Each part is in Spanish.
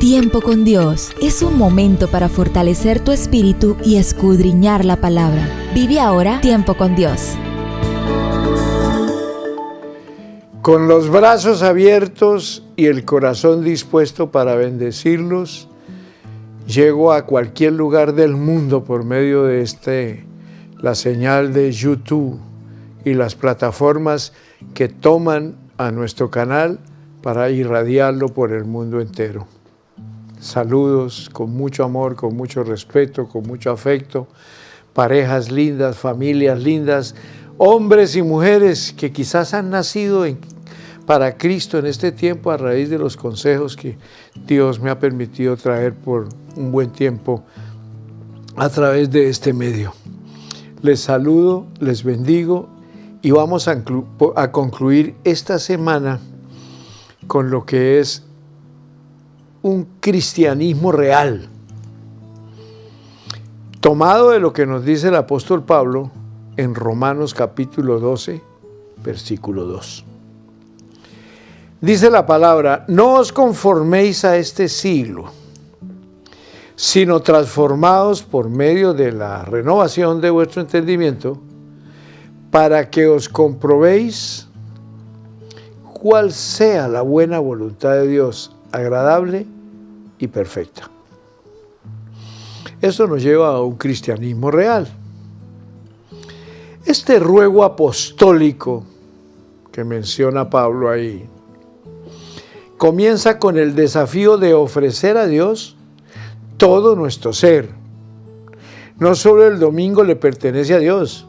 Tiempo con Dios es un momento para fortalecer tu espíritu y escudriñar la palabra. Vive ahora Tiempo con Dios. Con los brazos abiertos y el corazón dispuesto para bendecirlos, llego a cualquier lugar del mundo por medio de la señal de YouTube y las plataformas que toman a nuestro canal para irradiarlo por el mundo entero. Saludos con mucho amor, con mucho respeto, con mucho afecto, parejas lindas, familias lindas, hombres y mujeres que quizás han nacido para Cristo en este tiempo a raíz de los consejos que Dios me ha permitido traer por un buen tiempo a través de este medio. Les saludo, les bendigo y vamos a concluir esta semana con lo que es un cristianismo real, tomado de lo que nos dice el apóstol Pablo en Romanos capítulo 12, versículo 2. Dice la palabra: no os conforméis a este siglo, sino transformaos por medio de la renovación de vuestro entendimiento, para que os comprobéis cuál sea la buena voluntad de Dios, agradable y perfecta. Esto nos lleva a un cristianismo real. Este ruego apostólico que menciona Pablo ahí comienza con el desafío de ofrecer a Dios todo nuestro ser. No solo el domingo le pertenece a Dios,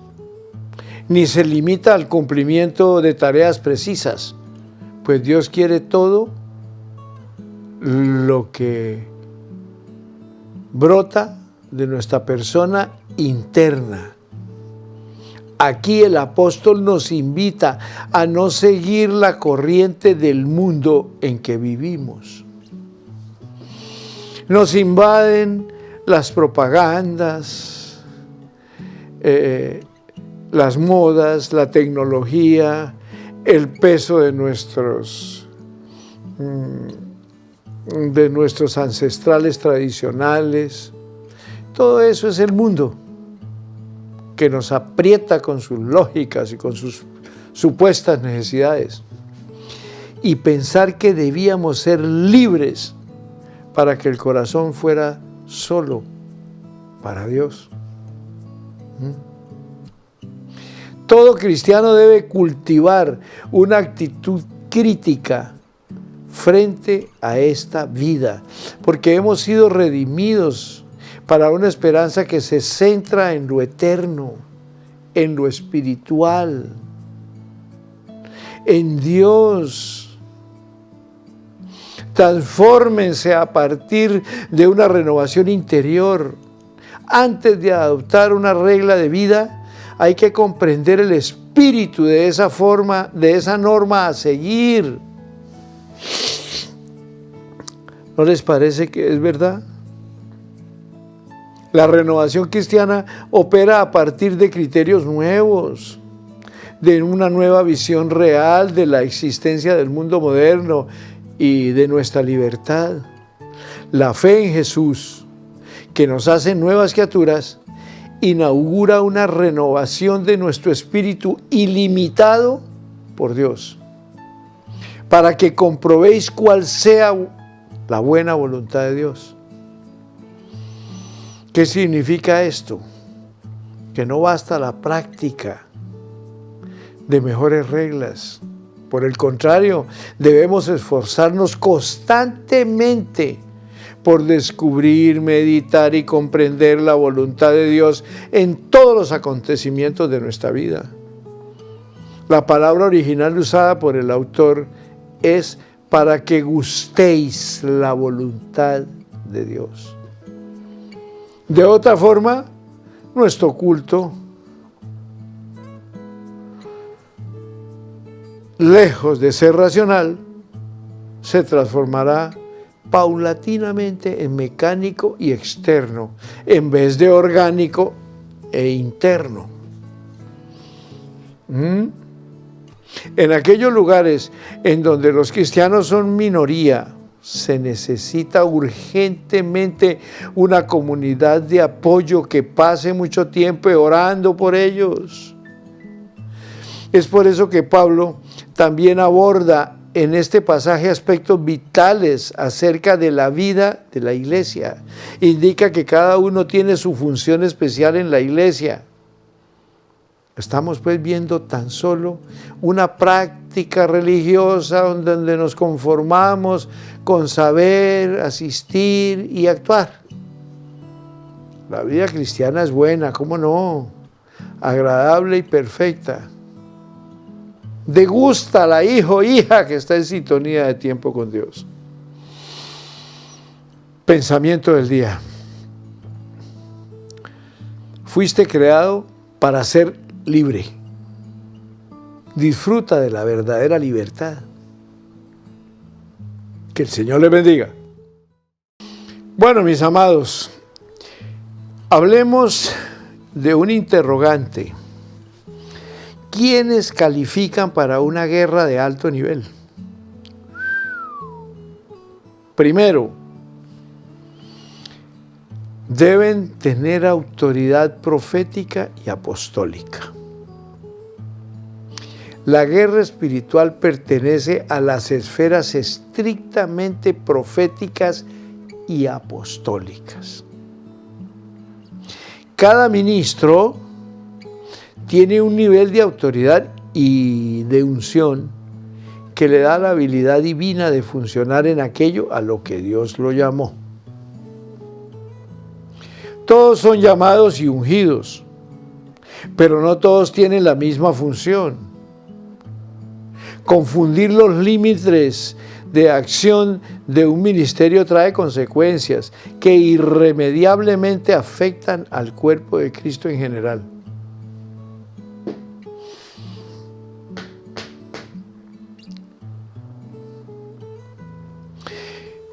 ni se limita al cumplimiento de tareas precisas, pues Dios quiere todo lo que brota de nuestra persona interna. Aquí el apóstol nos invita a no seguir la corriente del mundo en que vivimos. Nos invaden las propagandas, las modas, la tecnología, el peso de nuestros ancestrales tradicionales. Todo eso es el mundo que nos aprieta con sus lógicas y con sus supuestas necesidades. Y pensar que debíamos ser libres para que el corazón fuera solo para Dios. Todo cristiano debe cultivar una actitud crítica frente a esta vida, porque hemos sido redimidos para una esperanza que se centra en lo eterno, en lo espiritual, en Dios. Transfórmense a partir de una renovación interior. Antes de adoptar una regla de vida, hay que comprender el espíritu de esa forma, de esa norma a seguir. ¿No les parece que es verdad? La renovación cristiana opera a partir de criterios nuevos, de una nueva visión real de la existencia del mundo moderno y de nuestra libertad. La fe en Jesús, que nos hace nuevas criaturas, inaugura una renovación de nuestro espíritu ilimitado por Dios, para que comprobéis cuál sea la buena voluntad de Dios. ¿Qué significa esto? Que no basta la práctica de mejores reglas. Por el contrario, debemos esforzarnos constantemente por descubrir, meditar y comprender la voluntad de Dios en todos los acontecimientos de nuestra vida. La palabra original usada por el autor es para que gustéis la voluntad de Dios. De otra forma, nuestro culto, lejos de ser racional, se transformará paulatinamente en mecánico y externo, en vez de orgánico e interno. En aquellos lugares en donde los cristianos son minoría, Se necesita urgentemente una comunidad de apoyo que pase mucho tiempo orando por ellos. Es por eso que Pablo también aborda en este pasaje aspectos vitales acerca de la vida de la iglesia. Indica que cada uno tiene su función especial en la iglesia. Estamos pues viendo tan solo una práctica religiosa donde nos conformamos con saber, asistir y actuar. La vida cristiana es buena, ¿cómo no? Agradable y perfecta. Degústala, hijo, hija, que está en sintonía de tiempo con Dios. Pensamiento del día. Fuiste creado para ser libre. Disfruta de la verdadera libertad. Que el Señor les bendiga. Bueno, mis amados, hablemos de un interrogante. ¿Quiénes califican para una guerra de alto nivel? Primero, deben tener autoridad profética y apostólica. La guerra espiritual pertenece a las esferas estrictamente proféticas y apostólicas. Cada ministro tiene un nivel de autoridad y de unción que le da la habilidad divina de funcionar en aquello a lo que Dios lo llamó. Todos son llamados y ungidos, pero no todos tienen la misma función. Confundir los límites de acción de un ministerio trae consecuencias que irremediablemente afectan al cuerpo de Cristo en general.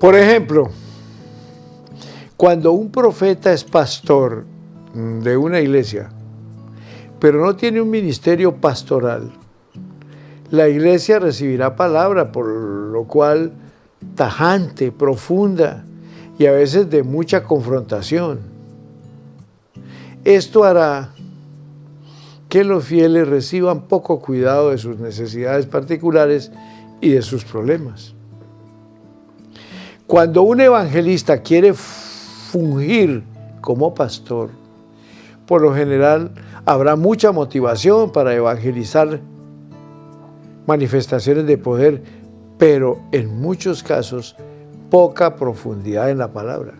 Por ejemplo, cuando un profeta es pastor de una iglesia, pero no tiene un ministerio pastoral, la iglesia recibirá palabra, por lo cual tajante, profunda y a veces de mucha confrontación. Esto hará que los fieles reciban poco cuidado de sus necesidades particulares y de sus problemas. Cuando un evangelista quiere fungir como pastor, por lo general habrá mucha motivación para evangelizar manifestaciones de poder, pero en muchos casos poca profundidad en la palabra.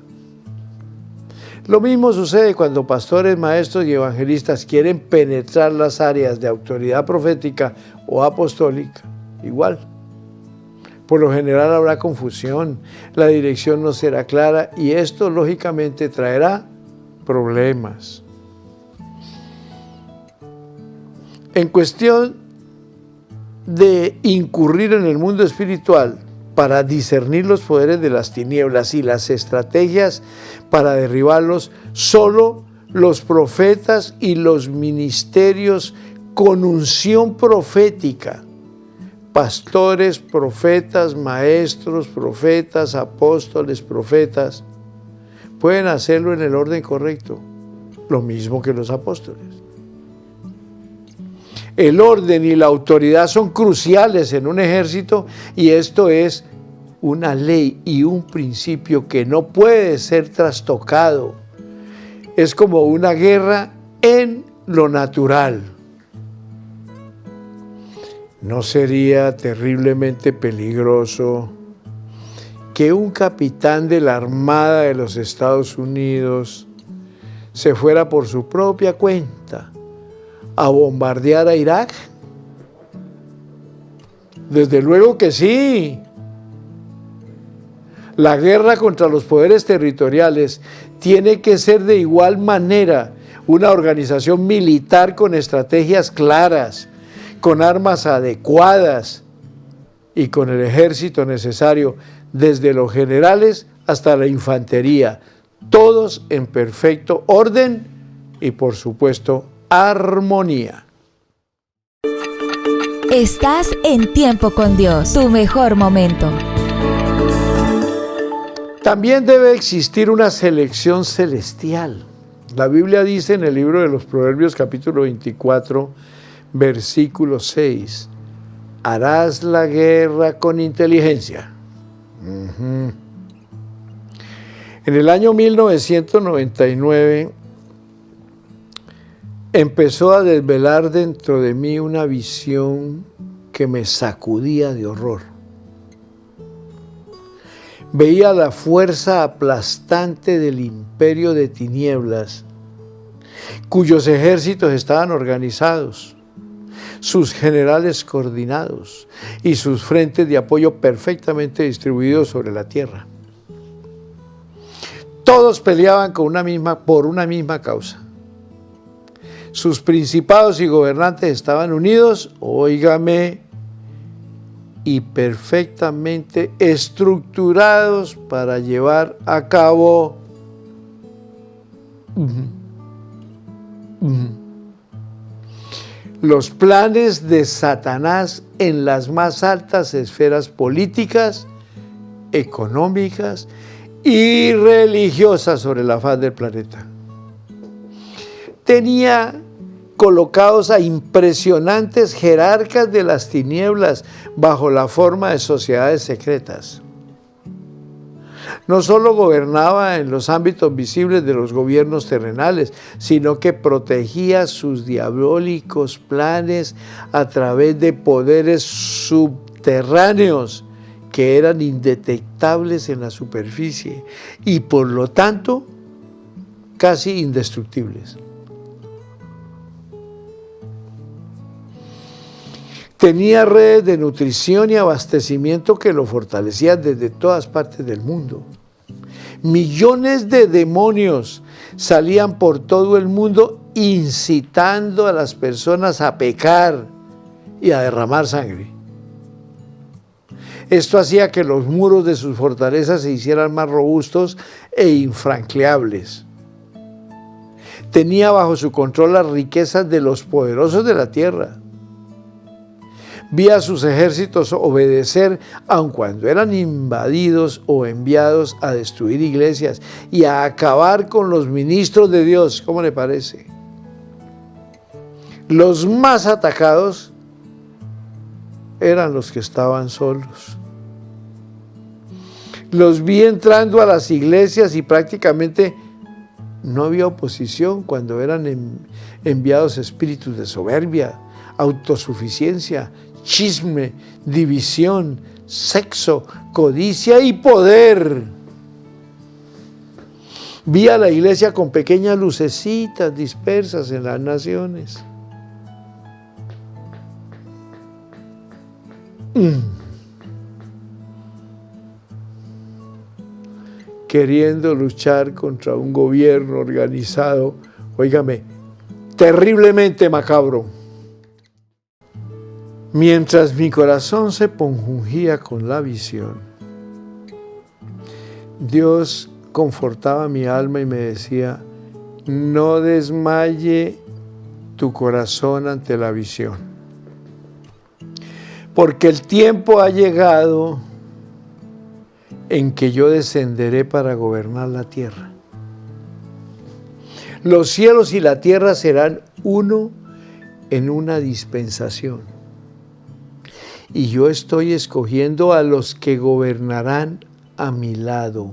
Lo mismo sucede cuando pastores, maestros y evangelistas quieren penetrar las áreas de autoridad profética o apostólica. Igual. Por lo general habrá confusión, la dirección no será clara y esto lógicamente traerá problemas. En cuestión de incurrir en el mundo espiritual para discernir los poderes de las tinieblas y las estrategias para derribarlos, solo los profetas y los ministerios con unción profética, pastores, profetas, maestros, profetas, apóstoles, profetas, pueden hacerlo en el orden correcto, lo mismo que los apóstoles. El orden y la autoridad son cruciales en un ejército y esto es una ley y un principio que no puede ser trastocado. Es como una guerra en lo natural. ¿No sería terriblemente peligroso que un capitán de la Armada de los Estados Unidos se fuera por su propia cuenta a bombardear a Irak? Desde luego que sí. La guerra contra los poderes territoriales tiene que ser de igual manera una organización militar con estrategias claras, con armas adecuadas y con el ejército necesario, desde los generales hasta la infantería, todos en perfecto orden y, por supuesto, armonía. Estás en Tiempo con Dios, tu mejor momento. También debe existir una selección celestial. La Biblia dice en el libro de los Proverbios, capítulo 24, versículo 6, harás la guerra con inteligencia. En el año 1999 empezó a desvelar dentro de mí una visión que me sacudía de horror. Veía la fuerza aplastante del imperio de tinieblas, cuyos ejércitos estaban organizados, sus generales coordinados y sus frentes de apoyo perfectamente distribuidos sobre la tierra. Todos peleaban por una misma causa. Sus principados y gobernantes estaban unidos, óigame, y perfectamente estructurados para llevar a cabo los planes de Satanás en las más altas esferas políticas, económicas y religiosas sobre la faz del planeta. Tenía colocados a impresionantes jerarcas de las tinieblas bajo la forma de sociedades secretas. No solo gobernaba en los ámbitos visibles de los gobiernos terrenales, sino que protegía sus diabólicos planes a través de poderes subterráneos que eran indetectables en la superficie y por lo tanto casi indestructibles. Tenía redes de nutrición y abastecimiento que lo fortalecían desde todas partes del mundo. Millones de demonios salían por todo el mundo incitando a las personas a pecar y a derramar sangre. Esto hacía que los muros de sus fortalezas se hicieran más robustos e infranqueables. Tenía bajo su control las riquezas de los poderosos de la tierra. Vi a sus ejércitos obedecer aun cuando eran invadidos o enviados a destruir iglesias y a acabar con los ministros de Dios. ¿Cómo le parece? Los más atacados eran los que estaban solos. Los vi entrando a las iglesias y prácticamente no había oposición cuando eran enviados espíritus de soberbia, autosuficiencia, chisme, división, sexo, codicia y poder. Vi a la iglesia con pequeñas lucecitas dispersas en las naciones. Queriendo luchar contra un gobierno organizado, óigame, terriblemente macabro. Mientras mi corazón se compungía con la visión, Dios confortaba mi alma y me decía, no desmaye tu corazón ante la visión, porque el tiempo ha llegado en que yo descenderé para gobernar la tierra. Los cielos y la tierra serán uno en una dispensación. Y yo estoy escogiendo a los que gobernarán a mi lado.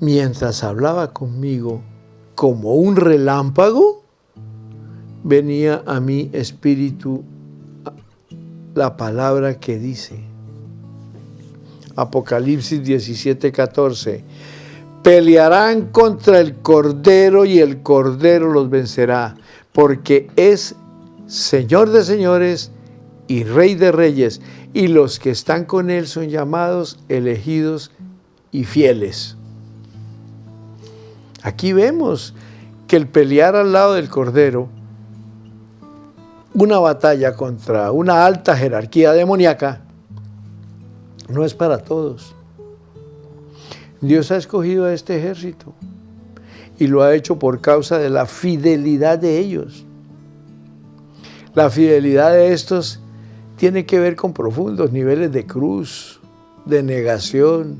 Mientras hablaba conmigo como un relámpago, venía a mi espíritu la palabra que dice, Apocalipsis 17:14, pelearán contra el Cordero y el Cordero los vencerá, porque es Señor de señores y Rey de reyes, y los que están con él son llamados, elegidos y fieles. Aquí vemos que el pelear al lado del Cordero, una batalla contra una alta jerarquía demoníaca, no es para todos. Dios ha escogido a este ejército y lo ha hecho por causa de la fidelidad de ellos. La fidelidad de estos tiene que ver con profundos niveles de cruz, de negación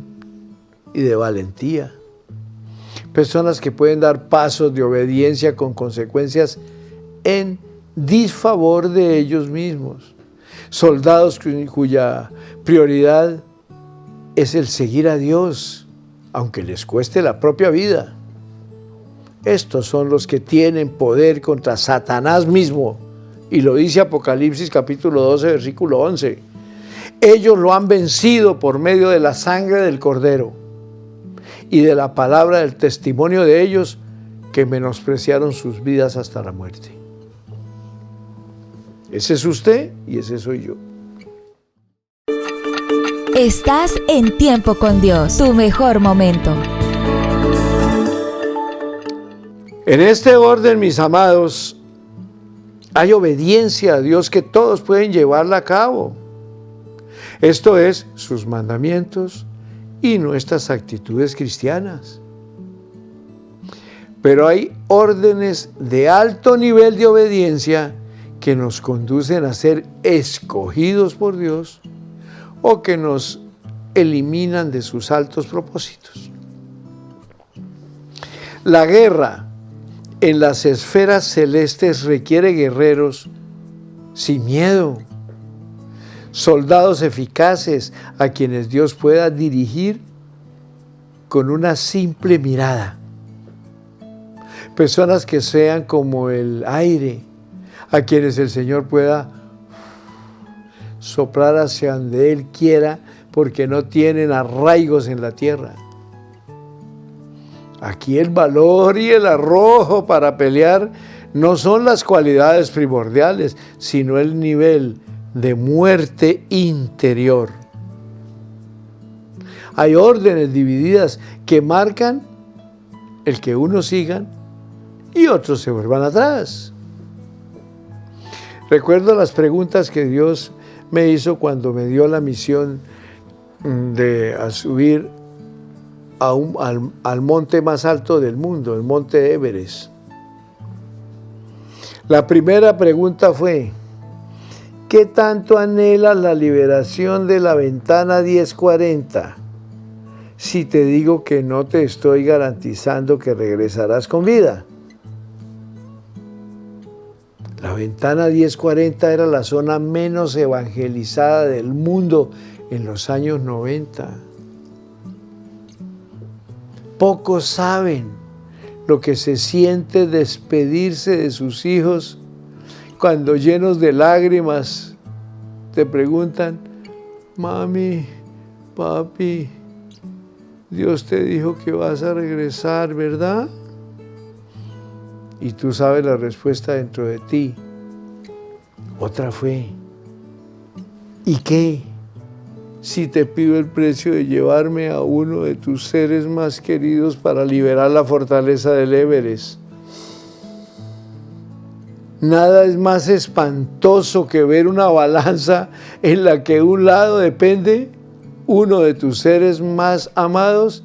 y de valentía. Personas que pueden dar pasos de obediencia con consecuencias en disfavor de ellos mismos. Soldados cuya prioridad es el seguir a Dios, aunque les cueste la propia vida. Estos son los que tienen poder contra Satanás mismo, y lo dice Apocalipsis capítulo 12, versículo 11. Ellos lo han vencido por medio de la sangre del Cordero y de la palabra del testimonio de ellos, que menospreciaron sus vidas hasta la muerte. Ese es usted y ese soy yo. Estás en Tiempo con Dios, tu mejor momento. En este orden, mis amados, hay obediencia a Dios que todos pueden llevarla a cabo. Esto es, sus mandamientos y nuestras actitudes cristianas. Pero hay órdenes de alto nivel de obediencia que nos conducen a ser escogidos por Dios o que nos eliminan de sus altos propósitos. La guerra en las esferas celestes requiere guerreros sin miedo, soldados eficaces a quienes Dios pueda dirigir con una simple mirada. Personas que sean como el aire, a quienes el Señor pueda soplar hacia donde Él quiera, porque no tienen arraigos en la tierra. Aquí el valor y el arrojo para pelear no son las cualidades primordiales, sino el nivel de muerte interior. Hay órdenes divididas que marcan el que unos sigan y otros se vuelvan atrás. Recuerdo las preguntas que Dios me hizo cuando me dio la misión de subir al monte más alto del mundo, el monte Everest. La primera pregunta fue: ¿qué tanto anhelas la liberación de la ventana 1040? Si te digo que no te estoy garantizando que regresarás con vida. La ventana 1040 era la zona menos evangelizada del mundo en los años 90. Pocos saben lo que se siente despedirse de sus hijos cuando, llenos de lágrimas, te preguntan: mami, papi, Dios te dijo que vas a regresar, ¿verdad? Y tú sabes la respuesta dentro de ti. Otra fue: ¿y qué si te pido el precio de llevarme a uno de tus seres más queridos para liberar la fortaleza del Everest? Nada es más espantoso que ver una balanza en la que un lado depende uno de tus seres más amados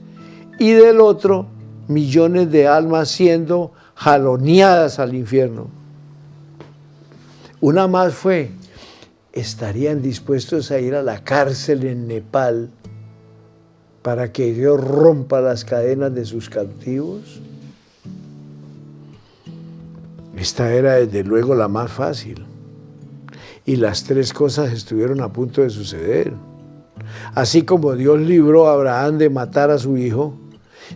y del otro millones de almas siendo jaloneadas al infierno. Una más fue: ¿estarían dispuestos a ir a la cárcel en Nepal para que Dios rompa las cadenas de sus cautivos? Esta era desde luego la más fácil. Y las tres cosas estuvieron a punto de suceder. Así como Dios libró a Abraham de matar a su hijo,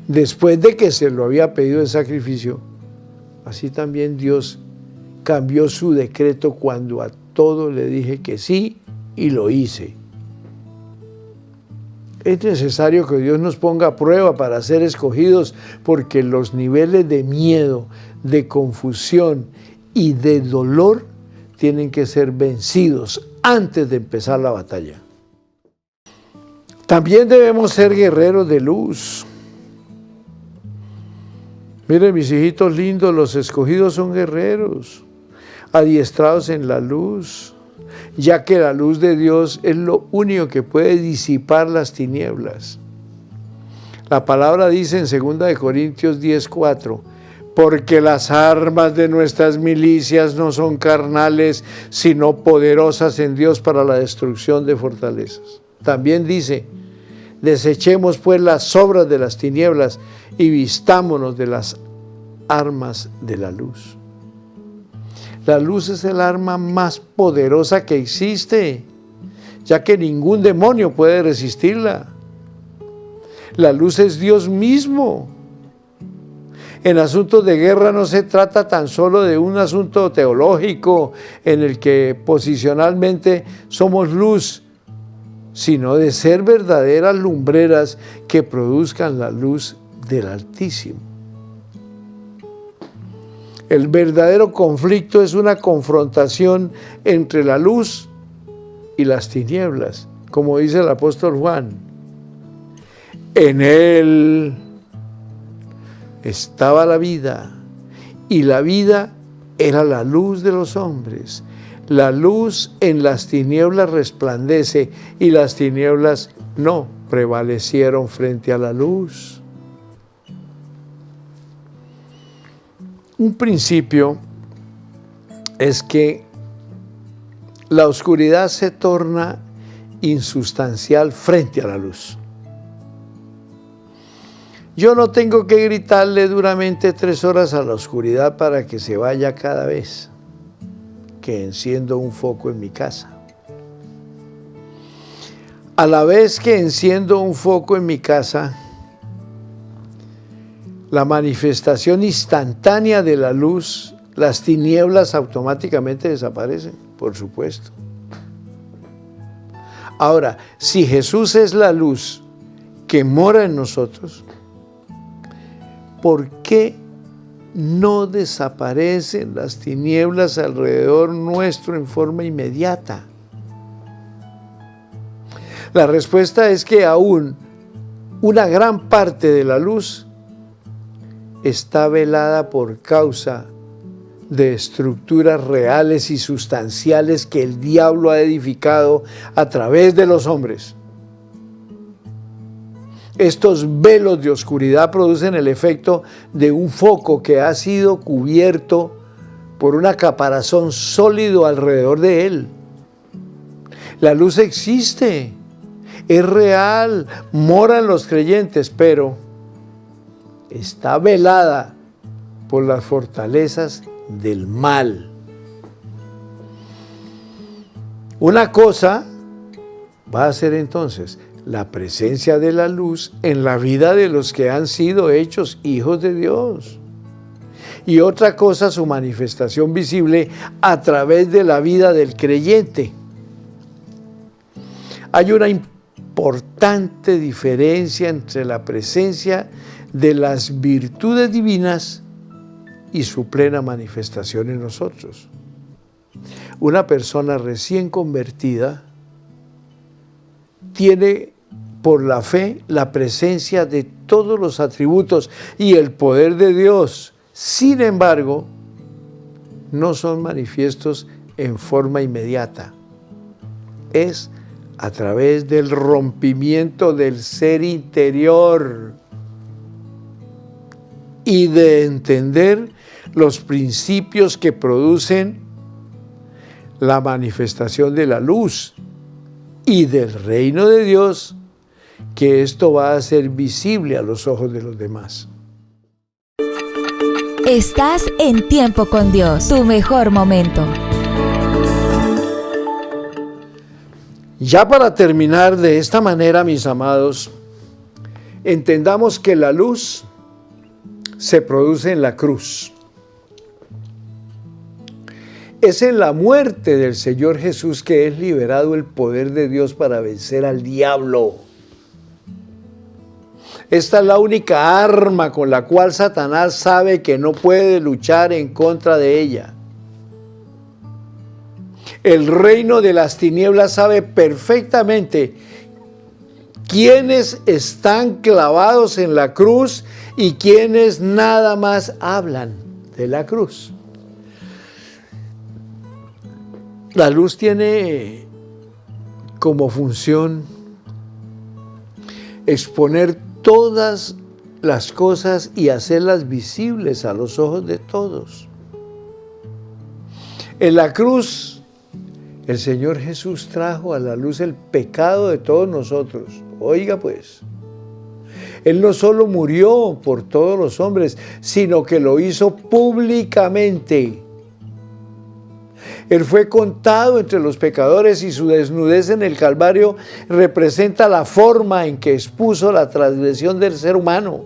después de que se lo había pedido en sacrificio, así también Dios cambió su decreto cuando a todo le dije que sí y lo hice. Es necesario que Dios nos ponga a prueba para ser escogidos, porque los niveles de miedo, de confusión y de dolor tienen que ser vencidos antes de empezar la batalla. También debemos ser guerreros de luz. Miren, mis hijitos lindos, los escogidos son guerreros, adiestrados en la luz, ya que la luz de Dios es lo único que puede disipar las tinieblas. La palabra dice en 2 Corintios 10:4, porque las armas de nuestras milicias no son carnales, sino poderosas en Dios para la destrucción de fortalezas. También dice, Desechemos pues las obras de las tinieblas y vistámonos de las armas de la luz. La luz es el arma más poderosa que existe, ya que ningún demonio puede resistirla. La luz es Dios mismo. En asuntos de guerra no se trata tan solo de un asunto teológico en el que posicionalmente somos luz, sino de ser verdaderas lumbreras que produzcan la luz del Altísimo. El verdadero conflicto es una confrontación entre la luz y las tinieblas, como dice el apóstol Juan. En él estaba la vida, y la vida era la luz de los hombres. La luz en las tinieblas resplandece, y las tinieblas no prevalecieron frente a la luz. Un principio es que la oscuridad se torna insustancial frente a la luz. Yo no tengo que gritarle duramente 3 horas a la oscuridad para que se vaya cada vez que enciendo un foco en mi casa. A la vez que enciendo un foco en mi casa, la manifestación instantánea de la luz, las tinieblas automáticamente desaparecen, por supuesto. Ahora, si Jesús es la luz que mora en nosotros, ¿por qué no desaparecen las tinieblas alrededor nuestro en forma inmediata? La respuesta es que aún una gran parte de la luz está velada por causa de estructuras reales y sustanciales que el diablo ha edificado a través de los hombres. Estos velos de oscuridad producen el efecto de un foco que ha sido cubierto por una caparazón sólido alrededor de él. La luz existe, es real, mora en los creyentes, pero está velada por las fortalezas del mal. Una cosa va a ser entonces la presencia de la luz en la vida de los que han sido hechos hijos de Dios. Y otra cosa, su manifestación visible a través de la vida del creyente. Hay una importante diferencia entre la presencia de las virtudes divinas y su plena manifestación en nosotros. Una persona recién convertida tiene por la fe la presencia de todos los atributos y el poder de Dios. Sin embargo, no son manifiestos en forma inmediata. Es a través del rompimiento del ser interior y de entender los principios que producen la manifestación de la luz y del reino de Dios, que esto va a ser visible a los ojos de los demás. Estás en Tiempo con Dios, tu mejor momento. Ya para terminar de esta manera, mis amados, entendamos que la luz se produce en la cruz. Es en la muerte del Señor Jesús que es liberado el poder de Dios para vencer al diablo. Esta es la única arma con la cual Satanás sabe que no puede luchar en contra de ella. El reino de las tinieblas sabe perfectamente quiénes están clavados en la cruz y quiénes nada más hablan de la cruz. La luz tiene como función exponer todas las cosas y hacerlas visibles a los ojos de todos. En la cruz, el Señor Jesús trajo a la luz el pecado de todos nosotros, Oiga pues, Él no solo murió por todos los hombres, sino que lo hizo públicamente. Él fue contado entre los pecadores y su desnudez en el Calvario representa la forma en que expuso la transgresión del ser humano.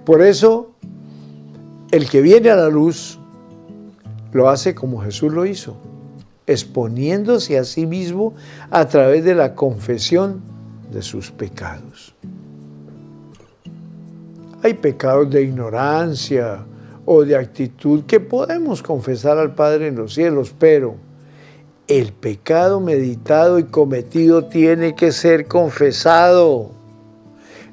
Por eso, el que viene a la luz lo hace como Jesús lo hizo, exponiéndose a sí mismo a través de la confesión de sus pecados. Hay pecados de ignorancia o de actitud que podemos confesar al Padre en los cielos, pero el pecado meditado y cometido tiene que ser confesado.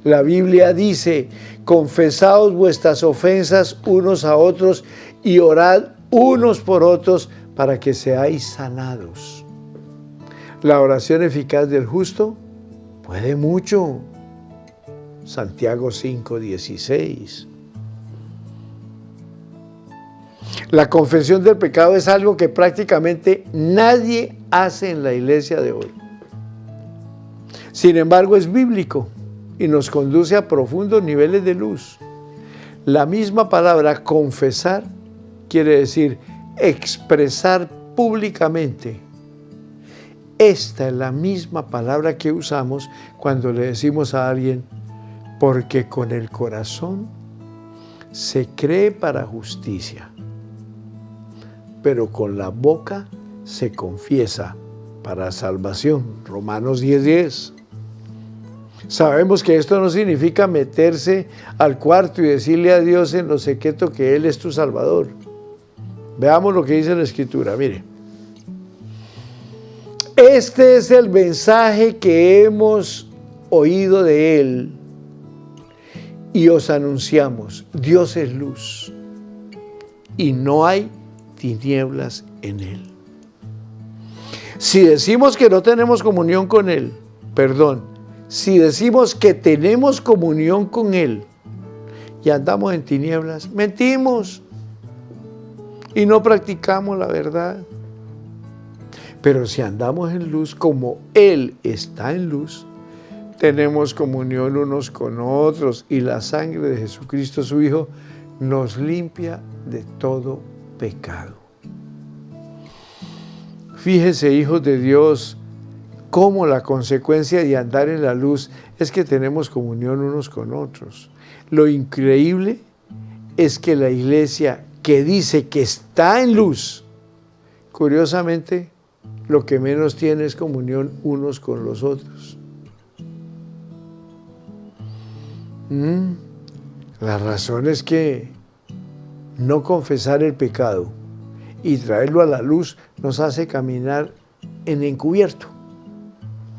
La Biblia dice: confesaos vuestras ofensas unos a otros y orad unos por otros para que seáis sanados. La oración eficaz del justo puede mucho. Santiago 5:16. La confesión del pecado es algo que prácticamente nadie hace en la iglesia de hoy. Sin embargo, es bíblico y nos conduce a profundos niveles de luz. La misma palabra confesar quiere decir expresar públicamente. Esta es la misma palabra que usamos cuando le decimos a alguien: porque con el corazón se cree para justicia, pero con la boca se confiesa para salvación. Romanos 10:10. Sabemos que esto no significa meterse al cuarto y decirle a Dios en lo secreto que Él es tu Salvador. Veamos lo que dice la Escritura, mire. Este es el mensaje que hemos oído de Él y os anunciamos: Dios es luz y no hay tinieblas en Él. Si decimos que no tenemos comunión con Él, si decimos que tenemos comunión con Él y andamos en tinieblas, mentimos y no practicamos la verdad. Pero si andamos en luz como Él está en luz, tenemos comunión unos con otros y la sangre de Jesucristo, su Hijo, nos limpia de todo pecado. Fíjense, hijos de Dios, cómo la consecuencia de andar en la luz es que tenemos comunión unos con otros. Lo increíble es que la iglesia que dice que está en luz, curiosamente, lo que menos tiene es comunión unos con los otros. La razón es que no confesar el pecado y traerlo a la luz nos hace caminar en encubierto.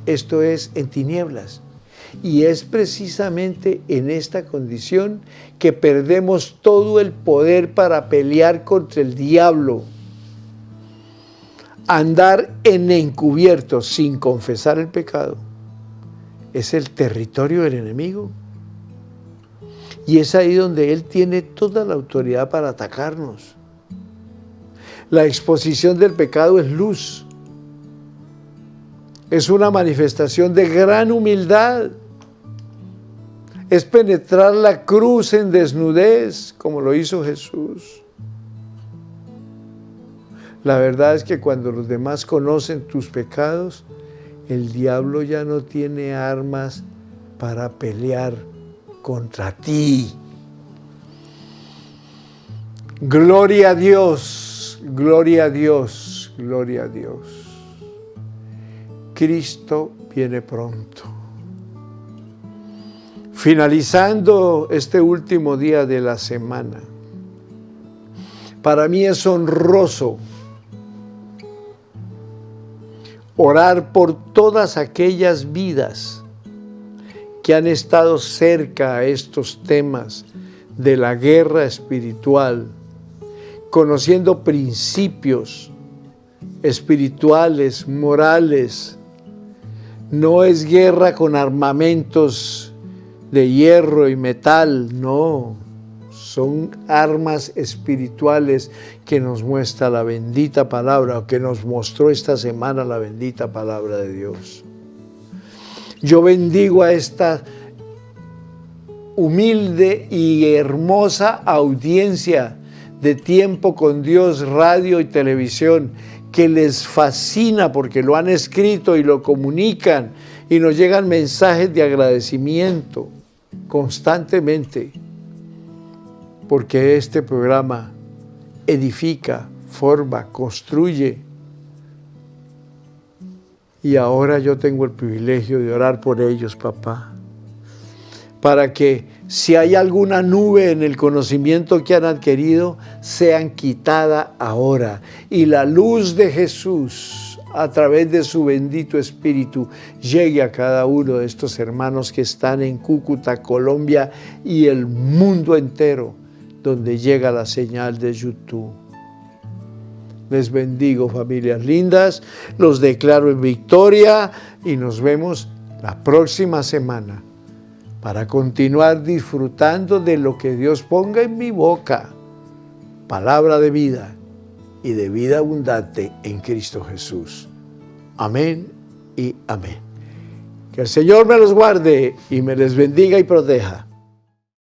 Esto es, en tinieblas. Y es precisamente en esta condición que perdemos todo el poder para pelear contra el diablo. Andar en encubierto sin confesar el pecado es el territorio del enemigo. Y es ahí donde él tiene toda la autoridad para atacarnos. La exposición del pecado es luz. Es una manifestación de gran humildad. Es penetrar la cruz en desnudez, como lo hizo Jesús. La verdad es que cuando los demás conocen tus pecados, el diablo ya no tiene armas para pelear contra ti. Gloria a Dios, gloria a Dios, gloria a Dios. Cristo viene pronto. Finalizando este último día de la semana, para mí es honroso orar por todas aquellas vidas que han estado cerca a estos temas de la guerra espiritual, conociendo principios espirituales, morales. No es guerra con armamentos de hierro y metal, no. Son armas espirituales que nos muestra la bendita palabra, o que nos mostró esta semana la bendita palabra de Dios. Yo bendigo a esta humilde y hermosa audiencia de Tiempo con Dios, radio y televisión, que les fascina porque lo han escrito y lo comunican y nos llegan mensajes de agradecimiento constantemente, porque este programa edifica, forma, construye. Y ahora yo tengo el privilegio de orar por ellos, papá, para que si hay alguna nube en el conocimiento que han adquirido, sean quitada ahora. Y la luz de Jesús, a través de su bendito Espíritu, llegue a cada uno de estos hermanos que están en Cúcuta, Colombia y el mundo entero, donde llega la señal de YouTube. Les bendigo, familias lindas, los declaro en victoria y nos vemos la próxima semana para continuar disfrutando de lo que Dios ponga en mi boca, palabra de vida y de vida abundante en Cristo Jesús. Amén y amén. Que el Señor me los guarde y me les bendiga y proteja.